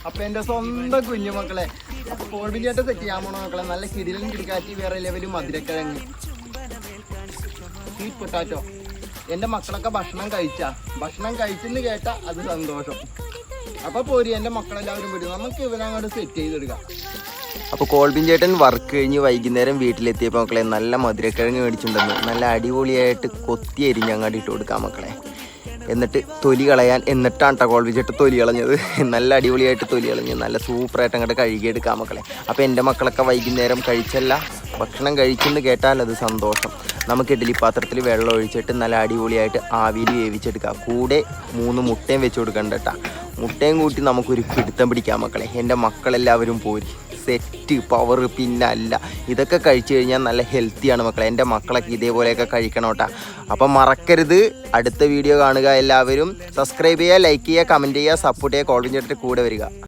അപ്പോൾ എൻ്റെ സ്വന്തം കുഞ്ഞുമക്കളെ, അപ്പോൾ കോൾബിലിയായിട്ട് സെറ്റ് ചെയ്യാൻ പോണ മക്കളെ, നല്ല കിടിലും കിടക്കാറ്റി വേറെ ലെവലും മധുരക്കിഴങ്ങ് സ്വീറ്റ് പൊട്ടാറ്റോ. എൻ്റെ മക്കളൊക്കെ ഭക്ഷണം കഴിച്ചെന്ന് കേട്ടാൽ അത് സന്തോഷം. അപ്പോൾ പോരി എൻ്റെ മക്കളെല്ലാവരും വരും, നമുക്ക് ഇവനങ്ങോട്ട് സെറ്റ് ചെയ്തെടുക്കാം. അപ്പോൾ കോൾബിൻ ചേട്ടൻ വർക്ക് കഴിഞ്ഞ് വൈകുന്നേരം വീട്ടിലെത്തിയപ്പോൾ മക്കളെ നല്ല മധുരക്കിഴങ്ങ് മേടിച്ചിട്ടുണ്ടെന്ന് നല്ല അടിപൊളിയായിട്ട് കൊത്തി അരിഞ്ഞ് അങ്ങോട്ട് ഇട്ട് കൊടുക്കാം മക്കളെ. എന്നിട്ട് തൊലി കളയാൻ, എന്നിട്ടാണ് കേട്ടോ കോൾബിൻ ചേട്ടൻ തൊലി കളഞ്ഞത്. നല്ല അടിപൊളിയായിട്ട് തൊലി കളഞ്ഞ് നല്ല സൂപ്പറായിട്ട് അങ്ങോട്ട് കഴുകിയെടുക്കാം മക്കളെ. അപ്പോൾ എൻ്റെ മക്കളൊക്കെ വൈകുന്നേരം കഴിച്ചല്ല, ഭക്ഷണം കഴിച്ചെന്ന് കേട്ടാൽ അത് സന്തോഷം. നമുക്ക് ഇഡ്ഡലി പാത്രത്തിൽ വെള്ളം ഒഴിച്ചിട്ട് നല്ല അടിപൊളിയായിട്ട് ആവിയിൽ വേവിച്ചെടുക്കാം. കൂടെ 3 മുട്ടയും വെച്ച് കൊടുക്കണ്ട കേട്ടോ. മുട്ടയും കൂട്ടി നമുക്കൊരു പിടുത്തം പിടിക്കാം മക്കളെ. എൻ്റെ മക്കളെല്ലാവരും പോരി, സെറ്റ് പവർ. പിന്നല്ല, ഇതൊക്കെ കഴിച്ചു കഴിഞ്ഞാൽ നല്ല ഹെൽത്തിയാണ് മക്കളെ. എൻ്റെ മക്കളൊക്കെ ഇതേപോലെയൊക്കെ കഴിക്കണം കേട്ടോ. അപ്പം മറക്കരുത്, അടുത്ത വീഡിയോ കാണുക എല്ലാവരും. സബ്സ്ക്രൈബ് ചെയ്യുക, ലൈക്ക് ചെയ്യുക, കമൻറ്റ് ചെയ്യുക, സപ്പോർട്ട് ചെയ്യുക. കോൾബിൻ ചേട്ടൻ്റെ കൂടെ വരിക.